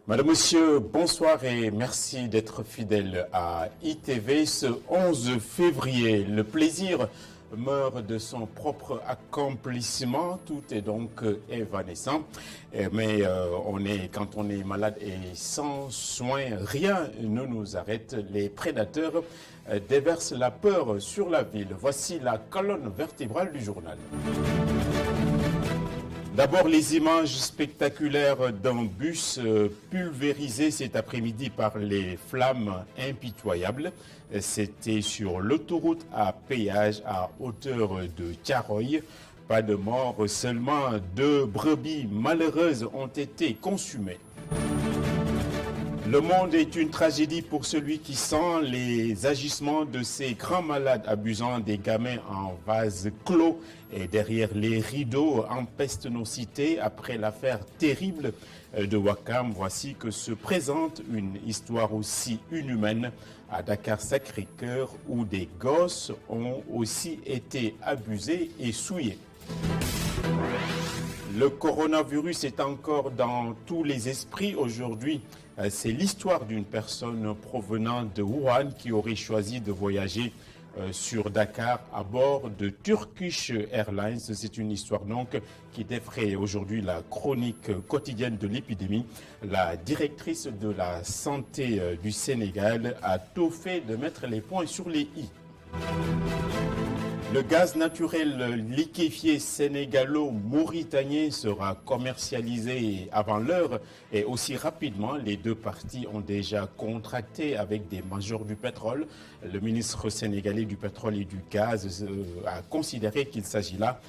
Madame, Monsieur, bonsoir et merci d'être fidèle à ITV. Ce 11 février, le plaisir meurt de son propre accomplissement. Tout est donc évanescent. Mais quand on est malade et sans soins, rien ne nous arrête. Les prédateurs déversent la peur sur la ville. Voici la colonne vertébrale du journal. D'abord, les images spectaculaires d'un bus pulvérisé cet après-midi par les flammes impitoyables. C'était sur l'autoroute à péage à hauteur de Thiaroye. Pas de mort, seulement 2 brebis malheureuses ont été consumées. Le monde est une tragédie pour celui qui sent les agissements de ces grands malades abusant des gamins en vase clos et derrière les rideaux empestent nos cités. Après l'affaire terrible de Ouakam, voici que se présente une histoire aussi inhumaine à Dakar-Sacré-Cœur où des gosses ont aussi été abusés et souillés. Le coronavirus est encore dans tous les esprits aujourd'hui. C'est l'histoire d'une personne provenant de Wuhan qui aurait choisi de voyager sur Dakar à bord de Turkish Airlines. C'est une histoire donc qui défraie aujourd'hui la chronique quotidienne de l'épidémie. La directrice de la santé du Sénégal a tout fait de mettre les points sur les i. Le gaz naturel liquéfié sénégalo-mauritanien sera commercialisé avant l'heure et aussi rapidement. Les deux parties ont déjà contracté avec des majors du pétrole. Le ministre sénégalais du pétrole et du gaz a considéré qu'il s'agit là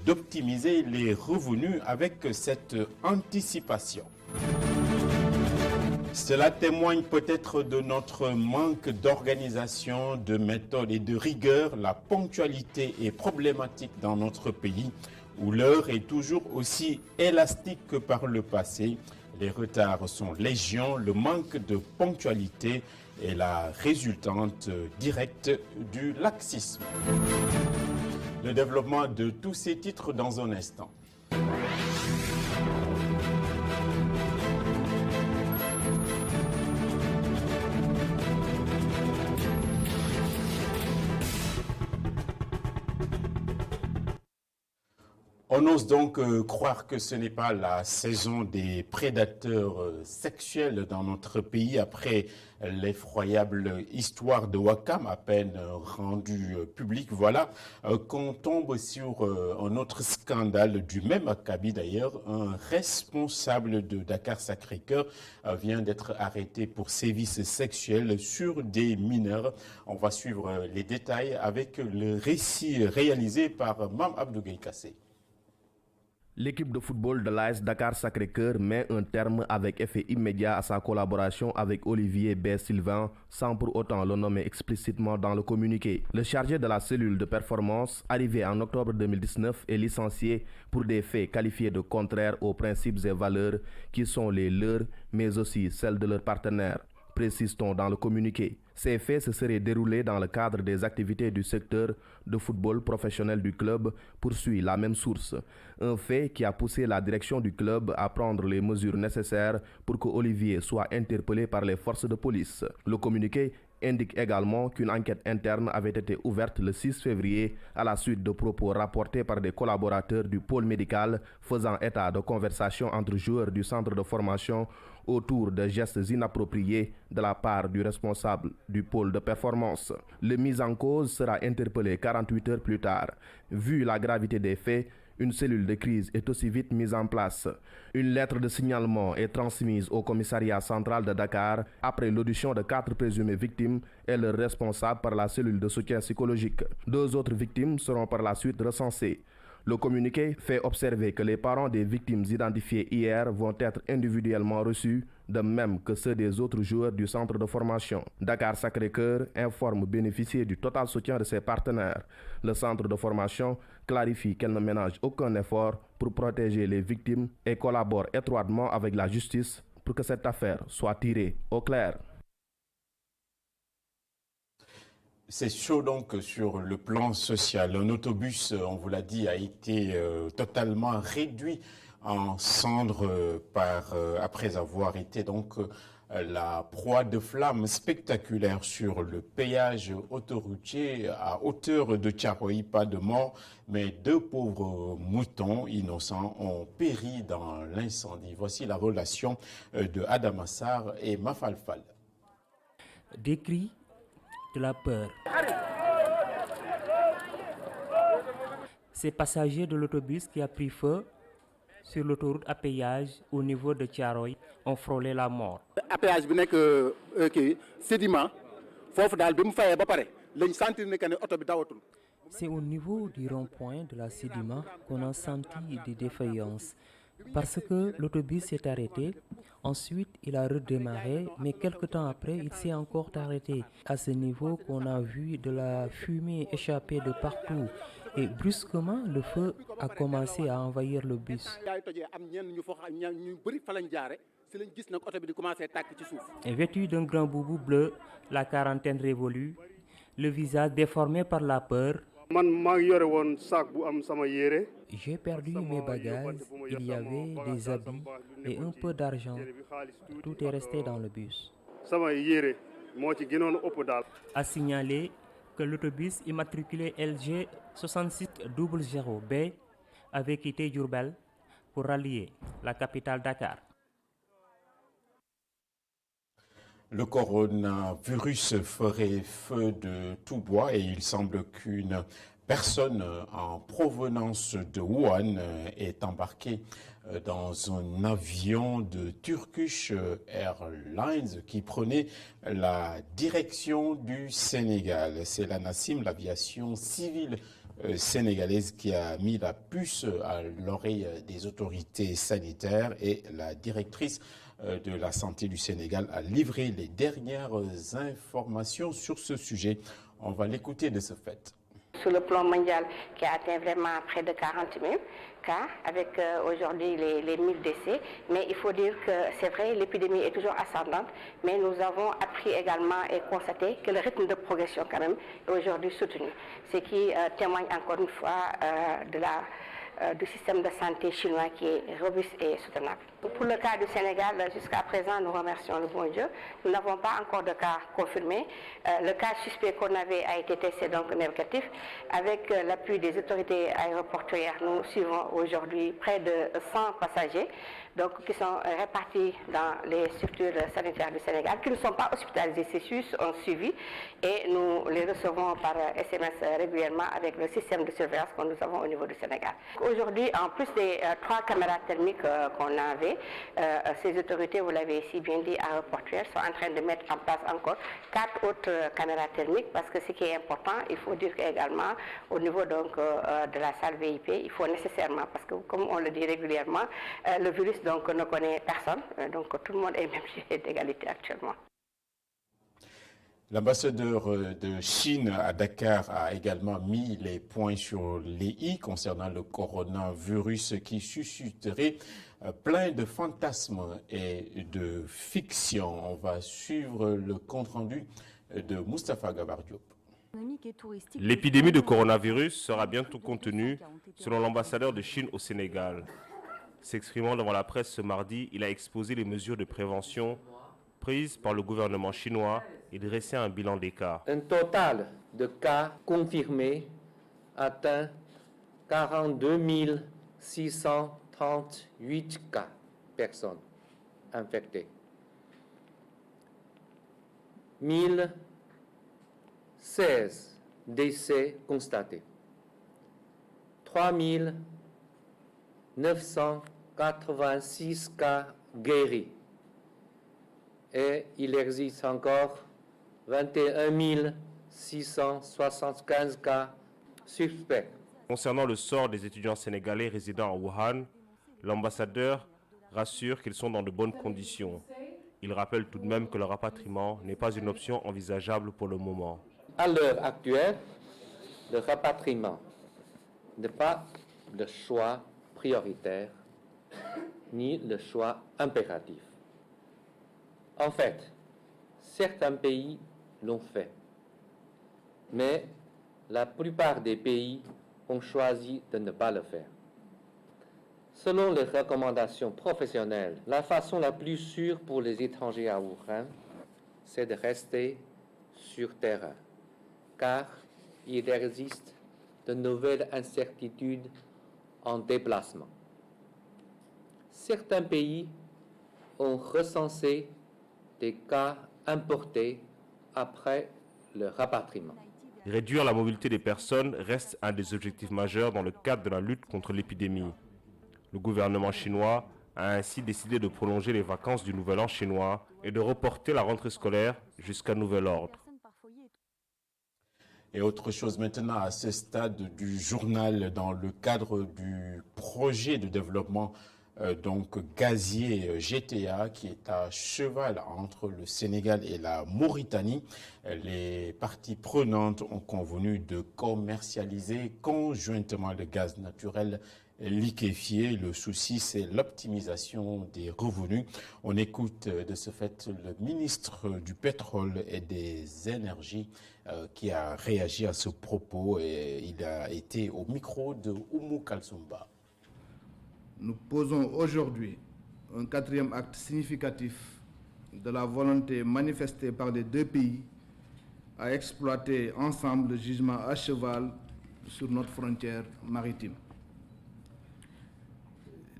d'optimiser les revenus avec cette anticipation. Cela témoigne peut-être de notre manque d'organisation, de méthode et de rigueur. La ponctualité est problématique dans notre pays où l'heure est toujours aussi élastique que par le passé. Les retards sont légion, le manque de ponctualité est la résultante directe du laxisme. Le développement de tous ces titres dans un instant. On ose donc croire que ce n'est pas la saison des prédateurs sexuels dans notre pays après l'effroyable histoire de Ouakam à peine rendue publique. Voilà qu'on tombe sur un autre scandale du même acabit d'ailleurs. Un responsable de Dakar-Sacré-Cœur vient d'être arrêté pour sévices sexuels sur des mineurs. On va suivre les détails avec le récit réalisé par Mam Abdou Gueye Kassé. L'équipe de football de l'AS Dakar Sacré-Cœur met un terme avec effet immédiat à sa collaboration avec Olivier B. Sylvain sans pour autant le nommer explicitement dans le communiqué. Le chargé de la cellule de performance, arrivé en octobre 2019, est licencié pour des faits qualifiés de contraires aux principes et valeurs qui sont les leurs, mais aussi celles de leurs partenaires, précise-t-on dans le communiqué. Ces faits se seraient déroulés dans le cadre des activités du secteur de football professionnel du club, poursuit la même source. Un fait qui a poussé la direction du club à prendre les mesures nécessaires pour que Olivier soit interpellé par les forces de police. Le communiqué indique également qu'une enquête interne avait été ouverte le 6 février à la suite de propos rapportés par des collaborateurs du pôle médical faisant état de conversations entre joueurs du centre de formation autour de gestes inappropriés de la part du responsable du pôle de performance. Le mis en cause sera interpellé 48 heures plus tard. Vu la gravité des faits, une cellule de crise est aussi vite mise en place. Une lettre de signalement est transmise au commissariat central de Dakar après l'audition de 4 présumées victimes et leur responsable par la cellule de soutien psychologique. 2 autres victimes seront par la suite recensées. Le communiqué fait observer que les parents des victimes identifiées hier vont être individuellement reçus, de même que ceux des autres joueurs du centre de formation. Dakar Sacré-Cœur informe bénéficier du total soutien de ses partenaires. Le centre de formation clarifie qu'elle ne ménage aucun effort pour protéger les victimes et collabore étroitement avec la justice pour que cette affaire soit tirée au clair. C'est chaud donc sur le plan social. Un autobus, on vous l'a dit, a été totalement réduit en cendres après avoir été donc la proie de flammes spectaculaires sur le péage autoroutier à hauteur de Thiaroye. Pas de mort, mais 2 pauvres moutons innocents ont péri dans l'incendie. Voici la relation de Adama Sarr et Mafalfal. Des cris, de la peur. Ces passagers de l'autobus qui a pris feu sur l'autoroute à péage au niveau de Thiaroye ont frôlé la mort. À péage bi nekk sédiment foofu daal bi mu fayee ba pare lañ sentir ne que ne oto bi dawatul. C'est au niveau du rond-point de la sédiment qu'on a senti des défaillances parce que l'autobus s'est arrêté. Ensuite, il a redémarré, mais quelque temps après, il s'est encore arrêté. À ce niveau qu'on a vu de la fumée échapper de partout. Et brusquement, le feu a commencé à envahir le bus. Vêtu d'un grand boubou bleu, la quarantaine révolue, le visage déformé par la peur. J'ai perdu mes bagages, il y avait des habits et un peu d'argent. Tout est resté dans le bus. A signalé que l'autobus immatriculé LG 6600B avait quitté Diourbel pour rallier la capitale Dakar. Le coronavirus ferait feu de tout bois et il semble qu'une personne en provenance de Wuhan est embarquée dans un avion de Turkish Airlines qui prenait la direction du Sénégal. C'est la Nassim, l'aviation civile sénégalaise, qui a mis la puce à l'oreille des autorités sanitaires, et la directrice de la santé du Sénégal a livré les dernières informations sur ce sujet. On va l'écouter de ce fait. Sur le plan mondial, qui a atteint vraiment près de 40 000 cas, avec aujourd'hui les 1000 décès. Mais il faut dire que c'est vrai, l'épidémie est toujours ascendante, mais nous avons appris également et constaté que le rythme de progression quand même est aujourd'hui soutenu, ce qui témoigne encore une fois du système de santé chinois qui est robuste et soutenable. Pour le cas du Sénégal, jusqu'à présent, nous remercions le bon Dieu. Nous n'avons pas encore de cas confirmés. Le cas suspect qu'on avait a été testé, donc négatif. Avec l'appui des autorités aéroportuaires, nous suivons aujourd'hui près de 100 passagers donc, qui sont répartis dans les structures sanitaires du Sénégal, qui ne sont pas hospitalisés, c'est juste un suivi, et nous les recevons par SMS régulièrement avec le système de surveillance que nous avons au niveau du Sénégal. Aujourd'hui, en plus des 3 caméras thermiques qu'on avait, ces autorités, vous l'avez ici bien dit, aéroportuaires, sont en train de mettre en place encore 4 autres caméras thermiques, parce que ce qui est important, il faut dire qu'également, au niveau donc, de la salle VIP, il faut nécessairement, parce que comme on le dit régulièrement, le virus donc, ne connaît personne, donc tout le monde est même pied d'égalité actuellement. L'ambassadeur de Chine à Dakar a également mis les points sur les i concernant le coronavirus qui susciterait plein de fantasmes et de fiction. On va suivre le compte-rendu de Moustapha Gabar Diop. L'épidémie de coronavirus sera bientôt contenue, selon l'ambassadeur de Chine au Sénégal. S'exprimant devant la presse ce mardi, il a exposé les mesures de prévention prises par le gouvernement chinois et dressé un bilan des cas. Un total de cas confirmés atteint 42 638 cas, personnes infectées. 1016 décès constatés. 3986 cas guéris. Et il existe encore 21 675 cas suspects. Concernant le sort des étudiants sénégalais résidant à Wuhan, l'ambassadeur rassure qu'ils sont dans de bonnes conditions. Il rappelle tout de même que le rapatriement n'est pas une option envisageable pour le moment. À l'heure actuelle, le rapatriement n'est pas le choix prioritaire ni le choix impératif. En fait, certains pays l'ont fait, mais la plupart des pays ont choisi de ne pas le faire. Selon les recommandations professionnelles, la façon la plus sûre pour les étrangers à Wuhan, c'est de rester sur terrain, car il existe de nouvelles incertitudes en déplacement. Certains pays ont recensé des cas importés après le rapatriement. Réduire la mobilité des personnes reste un des objectifs majeurs dans le cadre de la lutte contre l'épidémie. Le gouvernement chinois a ainsi décidé de prolonger les vacances du Nouvel An chinois et de reporter la rentrée scolaire jusqu'à nouvel ordre. Et autre chose maintenant à ce stade du journal, dans le cadre du projet de développement donc gazier GTA qui est à cheval entre le Sénégal et la Mauritanie, les parties prenantes ont convenu de commercialiser conjointement le gaz naturel liquéfié. Le souci, c'est l'optimisation des revenus. On écoute de ce fait le ministre du Pétrole et des Énergies qui a réagi à ce propos et il a été au micro de Oumou Kalsoumba. Nous posons aujourd'hui un quatrième acte significatif de la volonté manifestée par les deux pays à exploiter ensemble le gisement à cheval sur notre frontière maritime.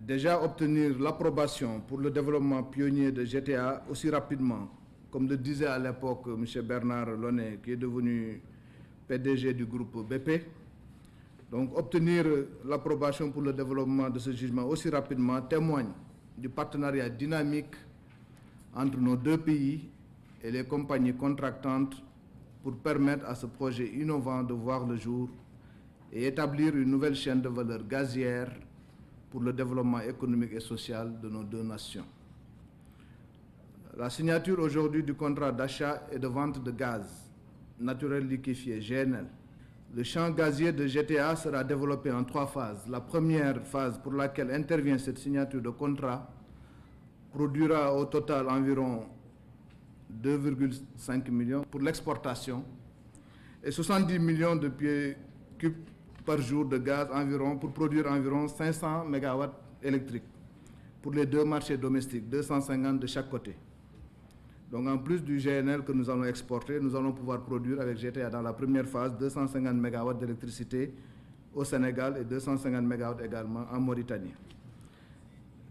Déjà obtenir l'approbation pour le développement pionnier de GTA aussi rapidement, comme le disait à l'époque M. Bernard Lonet, qui est devenu PDG du groupe BP. Donc obtenir l'approbation pour le développement de ce gisement aussi rapidement témoigne du partenariat dynamique entre nos deux pays et les compagnies contractantes pour permettre à ce projet innovant de voir le jour et établir une nouvelle chaîne de valeur gazière pour le développement économique et social de nos deux nations. La signature aujourd'hui du contrat d'achat et de vente de gaz naturel liquéfié, GNL. Le champ gazier de GTA sera développé en 3 phases. La première phase pour laquelle intervient cette signature de contrat produira au total environ 2,5 millions pour l'exportation et 70 millions de pieds cubes par jour de gaz environ pour produire environ 500 MW électriques pour les deux marchés domestiques, 250 de chaque côté. Donc en plus du GNL que nous allons exporter, nous allons pouvoir produire avec GTA dans la première phase 250 MW d'électricité au Sénégal et 250 MW également en Mauritanie.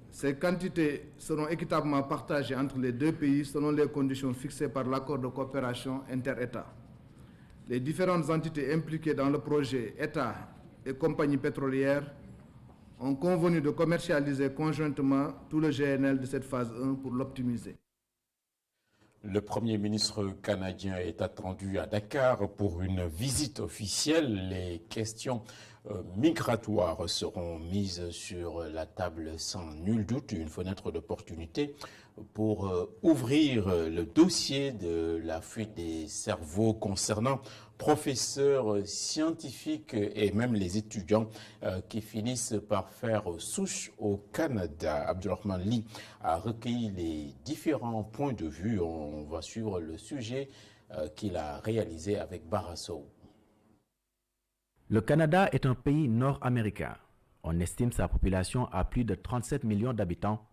Ces quantités seront équitablement partagées entre les deux pays selon les conditions fixées par l'accord de coopération inter-États. Les différentes entités impliquées dans le projet, État et compagnies pétrolières, ont convenu de commercialiser conjointement tout le GNL de cette phase 1 pour l'optimiser. Le Premier ministre canadien est attendu à Dakar pour une visite officielle. Les questions migratoires seront mises sur la table sans nul doute, une fenêtre d'opportunité pour ouvrir le dossier de la fuite des cerveaux concernant professeurs, scientifiques et même les étudiants qui finissent par faire souche au Canada. Abdulrahman Ly a recueilli les différents points de vue. On va suivre le sujet qu'il a réalisé avec Barasso. Le Canada est un pays nord-américain. On estime sa population à plus de 37 millions d'habitants,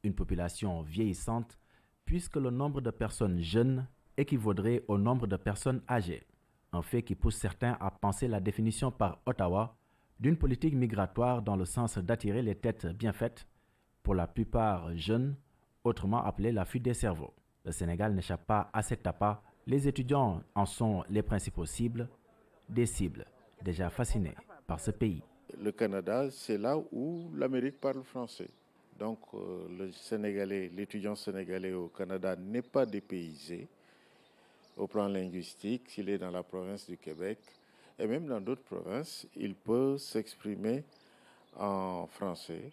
une population vieillissante puisque le nombre de personnes jeunes équivaudrait au nombre de personnes âgées. Un fait qui pousse certains à penser la définition par Ottawa d'une politique migratoire dans le sens d'attirer les têtes bien faites, pour la plupart jeunes, autrement appelée la fuite des cerveaux. Le Sénégal n'échappe pas à cet appât. Les étudiants en sont les principaux cibles, des cibles déjà fascinés par ce pays. Le Canada, c'est là où l'Amérique parle français. Donc l'étudiant sénégalais au Canada n'est pas dépaysé au plan linguistique. S'il est dans la province du Québec et même dans d'autres provinces, il peut s'exprimer en français.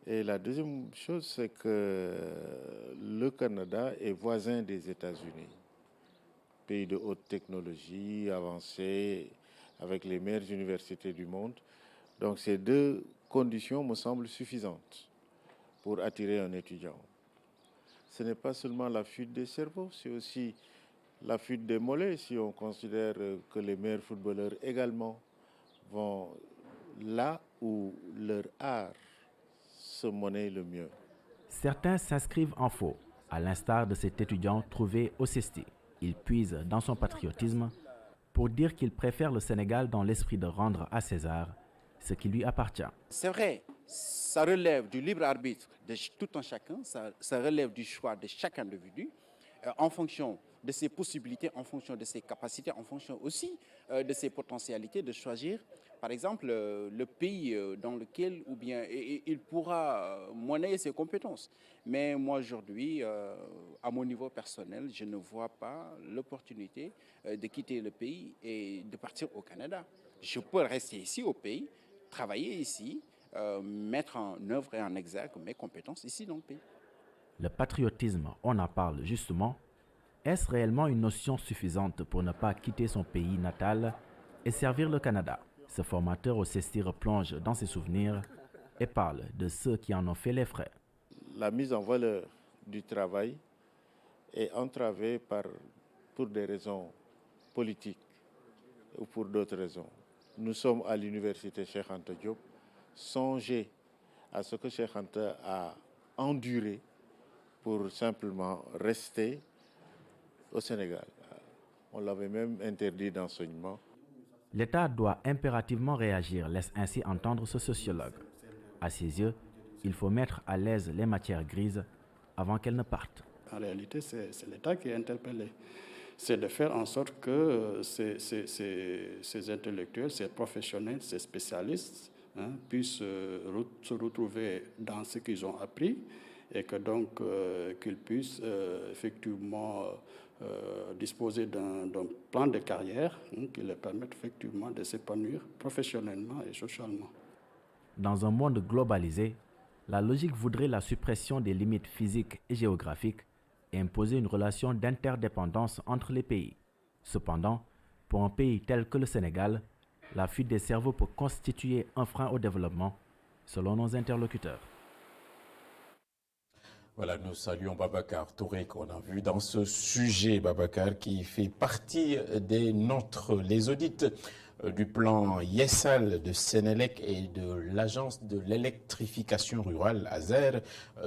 Et la deuxième chose, c'est que le Canada est voisin des États-Unis, pays de haute technologie, avancé, avec les meilleures universités du monde. Donc ces deux conditions me semblent suffisantes pour attirer un étudiant. Ce n'est pas seulement la fuite des cerveaux, c'est aussi la fuite des mollets, si on considère que les meilleurs footballeurs également vont là où leur art se monnaie le mieux. Certains s'inscrivent en faux, à l'instar de cet étudiant trouvé au CESTI. Il puise dans son patriotisme pour dire qu'il préfère le Sénégal dans l'esprit de rendre à César ce qui lui appartient. C'est vrai, ça relève du libre arbitre de tout un chacun, ça relève du choix de chaque individu en fonction de ses possibilités, en fonction de ses capacités, en fonction aussi de ses potentialités, de choisir, par exemple, le pays dans lequel ou bien il pourra monnayer ses compétences. Mais moi, aujourd'hui, à mon niveau personnel, je ne vois pas l'opportunité de quitter le pays et de partir au Canada. Je peux rester ici au pays, travailler ici, mettre en œuvre et en exergue mes compétences ici dans le pays. Le patriotisme, on en parle justement. Est-ce réellement une notion suffisante pour ne pas quitter son pays natal et servir le Canada? Ce formateur au CESTI replonge dans ses souvenirs et parle de ceux qui en ont fait les frais. La mise en valeur du travail est entravée pour des raisons politiques ou pour d'autres raisons. Nous sommes à l'université Cheikh Anta Diop. Songez à ce que Cheikh Anta a enduré pour simplement rester au Sénégal. On l'avait même interdit d'enseignement. L'État doit impérativement réagir, laisse ainsi entendre ce sociologue. À ses yeux, il faut mettre à l'aise les matières grises avant qu'elles ne partent. En réalité, c'est l'État qui est interpellé. C'est de faire en sorte que ces intellectuels, ces professionnels, ces spécialistes puissent se retrouver dans ce qu'ils ont appris et que donc qu'ils puissent effectivement disposer d'un plan de carrière qui leur permette effectivement de s'épanouir professionnellement et socialement. Dans un monde globalisé, la logique voudrait la suppression des limites physiques et géographiques et imposer une relation d'interdépendance entre les pays. Cependant, pour un pays tel que le Sénégal, la fuite des cerveaux peut constituer un frein au développement, selon nos interlocuteurs. Voilà, nous saluons Babacar Touré qu'on a vu dans ce sujet, Babacar, qui fait partie des nôtres. Les audits du plan Yessal de Sénélec et de l'Agence de l'électrification rurale, ASER,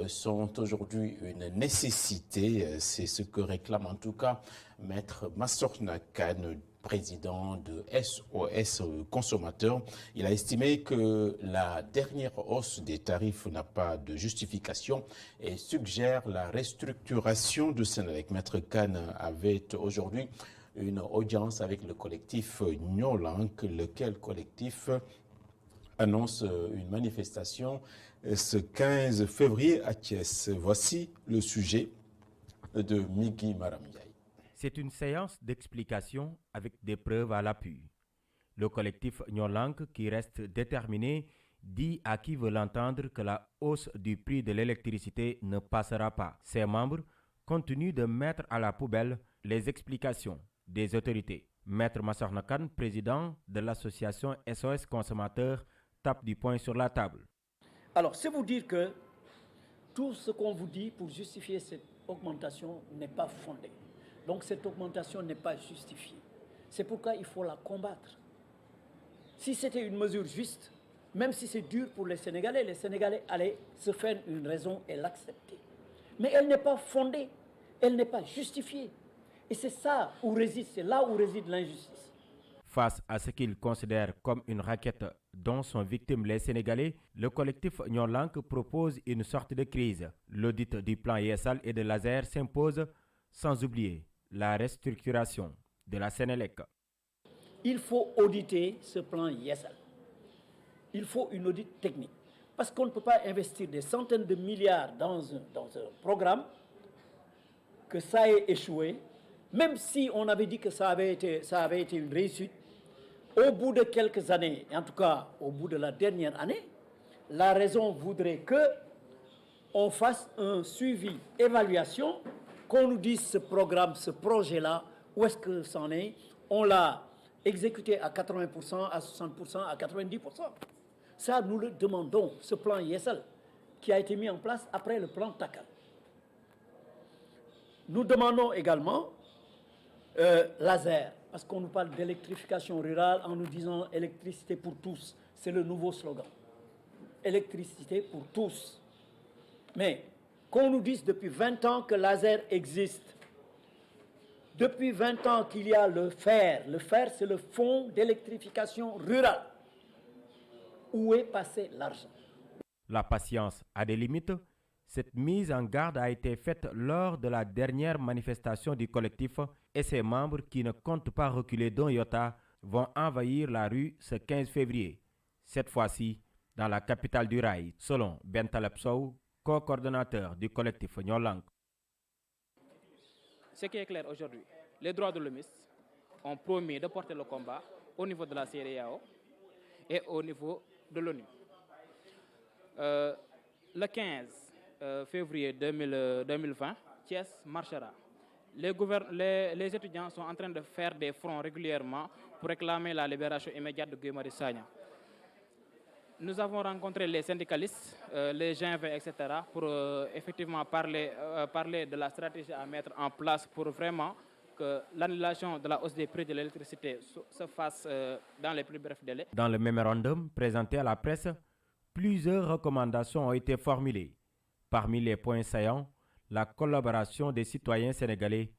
sont aujourd'hui une nécessité. C'est ce que réclame en tout cas Maître Massorna Kane, président de SOS Consommateurs. Il a estimé que la dernière hausse des tarifs n'a pas de justification et suggère la restructuration de Sénélec. Maître Kane avait aujourd'hui une audience avec le collectif Nyolank, lequel collectif annonce une manifestation ce 15 février à Thiès. Voici le sujet de Migui Maramdiaye. C'est une séance d'explication avec des preuves à l'appui. Le collectif Nyolank, qui reste déterminé, dit à qui veut l'entendre que la hausse du prix de l'électricité ne passera pas. Ses membres continuent de mettre à la poubelle les explications des autorités. Maître Massorna Kane, président de l'association SOS Consommateurs, tape du poing sur la table. Alors, c'est vous dire que tout ce qu'on vous dit pour justifier cette augmentation n'est pas fondé. Donc cette augmentation n'est pas justifiée. C'est pourquoi il faut la combattre. Si c'était une mesure juste, même si c'est dur pour les Sénégalais allaient se faire une raison et l'accepter. Mais elle n'est pas fondée, elle n'est pas justifiée. Et c'est là où réside l'injustice. Face à ce qu'ils considèrent comme une raquette dont sont victimes les Sénégalais, le collectif Nyolank propose une sorte de crise. L'audit du plan Yessal et de l'ASER s'impose, sans oublier la restructuration de la Sénélec. Il faut auditer ce plan Yessal. Il faut une audit technique. Parce qu'on ne peut pas investir des centaines de milliards dans un programme, que ça ait échoué, même si on avait dit que ça avait été une réussite. Au bout de quelques années, en tout cas au bout de la dernière année, la raison voudrait qu'on fasse un suivi, évaluation, qu'on nous dise ce programme, ce projet-là, où est-ce que c'en est. On l'a exécuté à 80%, à 60%, à 90%. Ça, nous le demandons, ce plan Yessal, qui a été mis en place après le plan Takal. Nous demandons également l'ASER, parce qu'on nous parle d'électrification rurale en nous disant électricité pour tous. C'est le nouveau slogan. électricité pour tous. Mais qu'on nous dise depuis 20 ans que l'ASER existe, depuis 20 ans qu'il y a le fer c'est le fonds d'électrification rurale. Où est passé l'argent? La patience a des limites. Cette mise en garde a été faite lors de la dernière manifestation du collectif et ses membres qui ne comptent pas reculer d'un iota vont envahir la rue ce 15 février. Cette fois-ci, dans la capitale du rail, selon Bentaleb Sow, co-coordonnateur du collectif Nyolank. Ce qui est clair aujourd'hui, les droits de l'homme ont promis de porter le combat au niveau de la CEDEAO et au niveau de l'ONU. Le 15 février 2020, Thiès marchera. Les étudiants sont en train de faire des fronts régulièrement pour réclamer la libération immédiate de Guy Marius Sagna. Nous avons rencontré les syndicalistes, les G20, etc., pour effectivement parler de la stratégie à mettre en place pour vraiment que l'annulation de la hausse des prix de l'électricité se fasse dans les plus brefs délais. Dans le mémorandum présenté à la presse, plusieurs recommandations ont été formulées. Parmi les points saillants, la collaboration des citoyens sénégalais,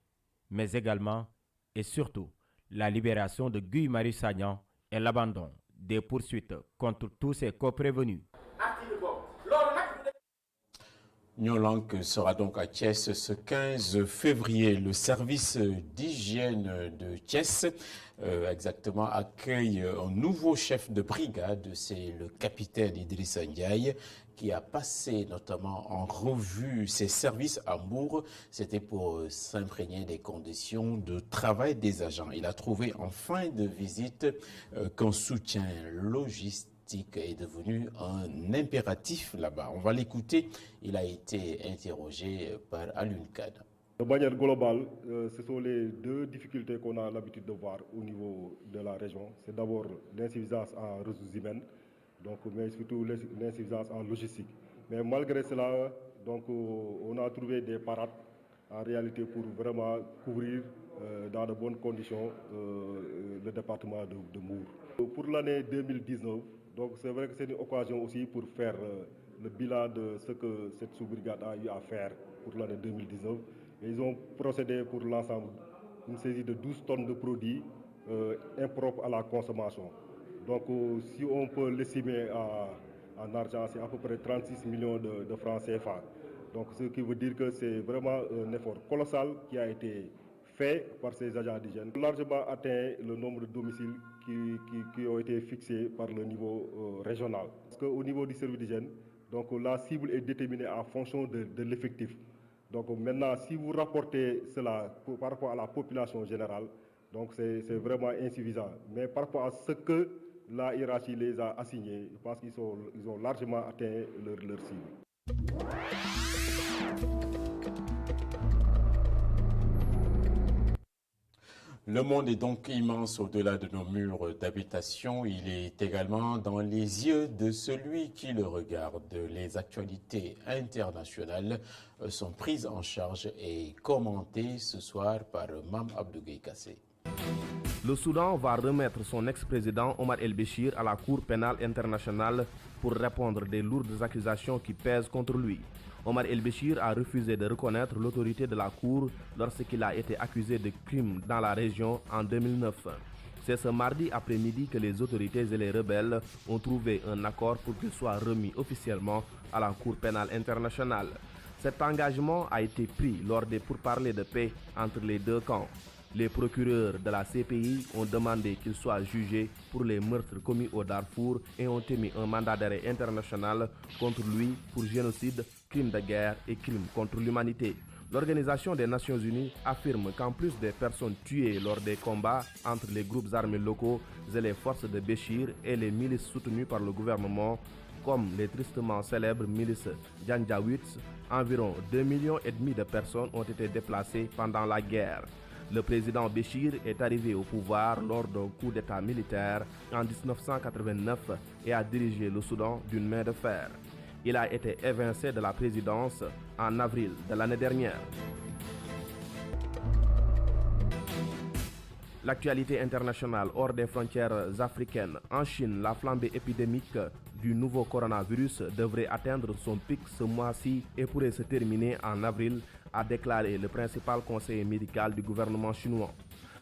mais également et surtout la libération de Guy Marius Sagna et l'abandon des poursuites contre tous ces co-prévenus. Nyolank sera donc à Thiès ce 15 février. Le service d'hygiène de Thiès exactement accueille un nouveau chef de brigade, c'est le capitaine Idrissa Ndiaye, qui a passé notamment en revue ses services à Mbour. C'était pour s'imprégner des conditions de travail des agents. Il a trouvé en fin de visite qu'un soutien logistique est devenu un impératif là-bas. On va l'écouter. Il a été interrogé par Alun Kad. De manière globale, ce sont les deux difficultés qu'on a l'habitude de voir au niveau de la région. C'est d'abord l'insuffisance en ressources humaines, mais surtout l'insuffisance en logistique. Mais malgré cela, on a trouvé des parades en réalité pour vraiment couvrir dans de bonnes conditions le département de Mbour. Pour l'année 2019, c'est vrai que c'est une occasion aussi pour faire le bilan de ce que cette sous-brigade a eu à faire pour l'année 2019. Et ils ont procédé pour l'ensemble une saisie de 12 tonnes de produits impropres à la consommation. Donc si on peut l'estimer en argent, c'est à peu près 36 millions de francs CFA. Donc ce qui veut dire que c'est vraiment un effort colossal qui a été fait par ces agents d'hygiène. Largement atteint le nombre de domiciles qui ont été fixés par le niveau régional. Parce qu'au niveau du service d'hygiène, la cible est déterminée en fonction de l'effectif. Donc maintenant, si vous rapportez cela par rapport à la population générale, c'est vraiment insuffisant. Mais par rapport à ce que la hiérarchie les a assignés, je pense qu'ils ont largement atteint leur cible. Le monde est donc immense au-delà de nos murs d'habitation. Il est également dans les yeux de celui qui le regarde. Les actualités internationales sont prises en charge et commentées ce soir par Mam Abdougué Kassé. Le Soudan va remettre son ex-président Omar el-Béchir à la Cour pénale internationale pour répondre des lourdes accusations qui pèsent contre lui. Omar el-Béchir a refusé de reconnaître l'autorité de la Cour lorsqu'il a été accusé de crimes dans la région en 2009. C'est ce mardi après-midi que les autorités et les rebelles ont trouvé un accord pour qu'il soit remis officiellement à la Cour pénale internationale. Cet engagement a été pris lors des pourparlers de paix entre les deux camps. Les procureurs de la CPI ont demandé qu'il soit jugé pour les meurtres commis au Darfour et ont émis un mandat d'arrêt international contre lui pour génocide, crimes de guerre et crimes contre l'humanité. L'Organisation des Nations Unies affirme qu'en plus des personnes tuées lors des combats entre les groupes armés locaux et les forces de Béchir et les milices soutenues par le gouvernement, comme les tristement célèbres milices Janjaweed, environ 2,5 millions de personnes ont été déplacées pendant la guerre. Le président Béchir est arrivé au pouvoir lors d'un coup d'État militaire en 1989 et a dirigé le Soudan d'une main de fer. Il a été évincé de la présidence en avril de l'année dernière. L'actualité internationale hors des frontières africaines. En Chine, la flambée épidémique du nouveau coronavirus devrait atteindre son pic ce mois-ci et pourrait se terminer en avril, a déclaré le principal conseiller médical du gouvernement chinois.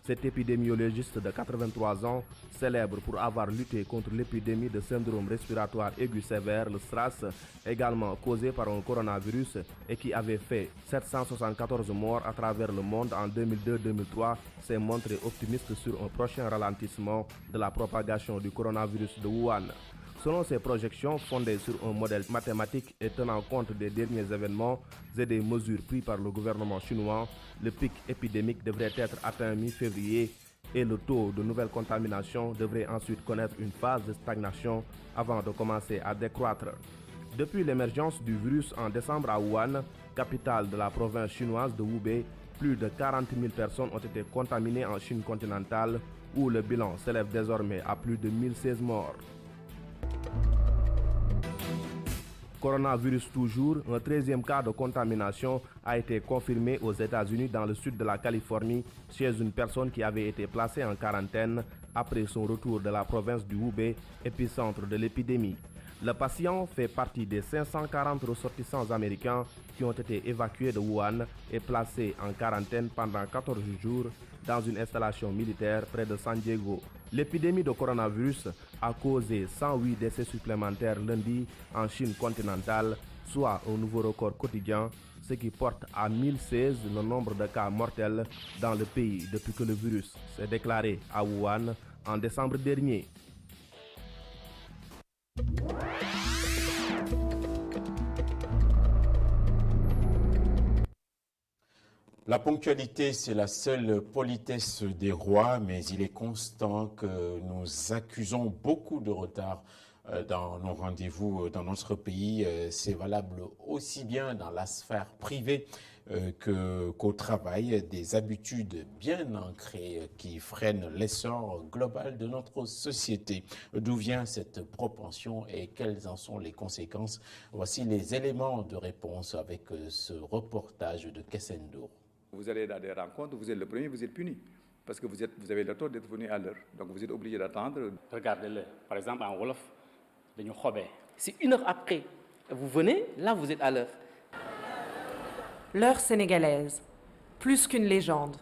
Cet épidémiologiste de 83 ans, célèbre pour avoir lutté contre l'épidémie de syndrome respiratoire aigu sévère, le SRAS, également causé par un coronavirus et qui avait fait 774 morts à travers le monde en 2002-2003, s'est montré optimiste sur un prochain ralentissement de la propagation du coronavirus de Wuhan. Selon ses projections fondées sur un modèle mathématique et tenant compte des derniers événements et des mesures prises par le gouvernement chinois, le pic épidémique devrait être atteint mi-février et le taux de nouvelles contaminations devrait ensuite connaître une phase de stagnation avant de commencer à décroître. Depuis l'émergence du virus en décembre à Wuhan, capitale de la province chinoise de Hubei, plus de 40 000 personnes ont été contaminées en Chine continentale où le bilan s'élève désormais à plus de 1016 morts. Coronavirus toujours, un 13e cas de contamination a été confirmé aux États-Unis dans le sud de la Californie chez une personne qui avait été placée en quarantaine après son retour de la province du Hubei, épicentre de l'épidémie. Le patient fait partie des 540 ressortissants américains qui ont été évacués de Wuhan et placés en quarantaine pendant 14 jours dans une installation militaire près de San Diego. L'épidémie de coronavirus a causé 108 décès supplémentaires lundi en Chine continentale, soit un nouveau record quotidien, ce qui porte à 1016 le nombre de cas mortels dans le pays depuis que le virus s'est déclaré à Wuhan en décembre dernier. La ponctualité, c'est la seule politesse des rois, mais il est constant que nous accusons beaucoup de retard dans nos rendez-vous dans notre pays. C'est valable aussi bien dans la sphère privée qu'au travail, des habitudes bien ancrées qui freinent l'essor global de notre société. D'où vient cette propension et quelles en sont les conséquences? Voici les éléments de réponse avec ce reportage de Kessendo. Vous allez dans des rencontres, vous êtes le premier, vous êtes puni. Parce que vous avez le tort d'être venu à l'heure. Donc vous êtes obligé d'attendre. Regardez-le. Par exemple, en Wolof, c'est 1 heure après. Vous venez, là vous êtes à l'heure. L'heure sénégalaise. Plus qu'une légende.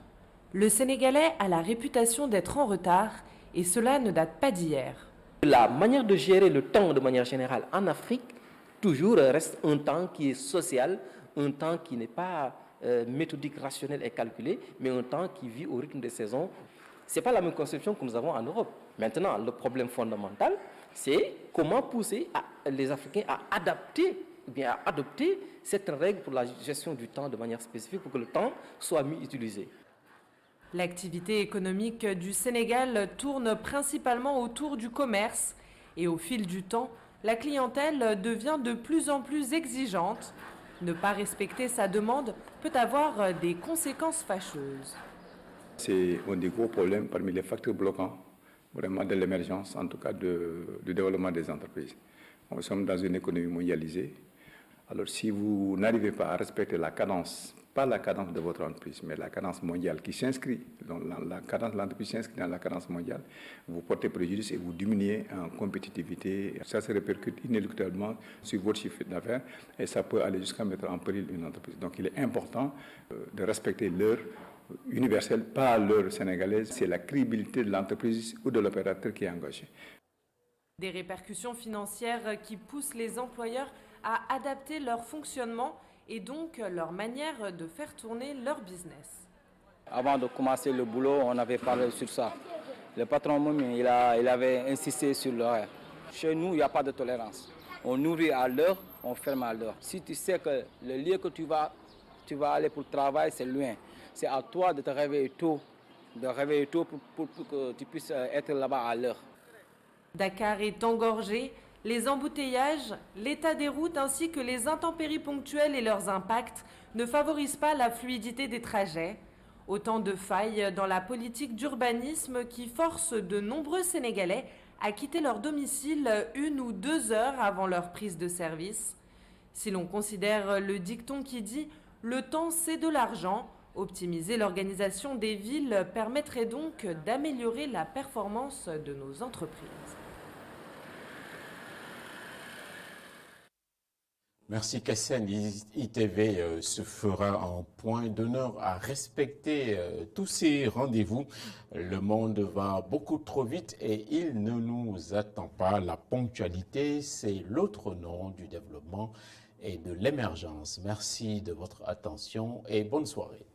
Le Sénégalais a la réputation d'être en retard et cela ne date pas d'hier. La manière de gérer le temps de manière générale en Afrique, toujours reste un temps qui est social, un temps qui n'est pas méthodique, rationnel et calculé, mais un temps qui vit au rythme des saisons. Ce n'est pas la même conception que nous avons en Europe. Maintenant, le problème fondamental, c'est comment pousser les Africains à adopter cette règle pour la gestion du temps de manière spécifique pour que le temps soit mieux utilisé. L'activité économique du Sénégal tourne principalement autour du commerce et au fil du temps, la clientèle devient de plus en plus exigeante. Ne pas respecter sa demande peut avoir des conséquences fâcheuses. C'est un des gros problèmes parmi les facteurs bloquants vraiment de l'émergence, en tout cas du développement des entreprises. Nous sommes dans une économie mondialisée. Alors si vous n'arrivez pas à respecter la cadence, pas la cadence de votre entreprise, mais la cadence mondiale qui s'inscrit, la cadence de l'entreprise s'inscrit dans la cadence mondiale, vous portez préjudice et vous diminuez en compétitivité. Ça se répercute inéluctablement sur votre chiffre d'affaires et ça peut aller jusqu'à mettre en péril une entreprise. Donc il est important de respecter l'heure universelle, pas l'heure sénégalaise. C'est la crédibilité de l'entreprise ou de l'opérateur qui est engagé. Des répercussions financières qui poussent les employeurs à adapter leur fonctionnement et donc leur manière de faire tourner leur business. Avant de commencer le boulot, on avait parlé sur ça. Le patron même, il avait insisté sur l'horaire. Chez nous, il n'y a pas de tolérance. On nourrit à l'heure, on ferme à l'heure. Si tu sais que le lieu que tu vas aller pour le travail, c'est loin. C'est à toi de te réveiller tôt, pour que tu puisses être là-bas à l'heure. Dakar est engorgé. Les embouteillages, l'état des routes ainsi que les intempéries ponctuelles et leurs impacts ne favorisent pas la fluidité des trajets. Autant de failles dans la politique d'urbanisme qui force de nombreux Sénégalais à quitter leur domicile 1 ou 2 heures avant leur prise de service. Si l'on considère le dicton qui dit « le temps c'est de l'argent », optimiser l'organisation des villes permettrait donc d'améliorer la performance de nos entreprises. Merci Kassem. ITV se fera un point d'honneur à respecter tous ces rendez-vous. Le monde va beaucoup trop vite et il ne nous attend pas. La ponctualité, c'est l'autre nom du développement et de l'émergence. Merci de votre attention et bonne soirée.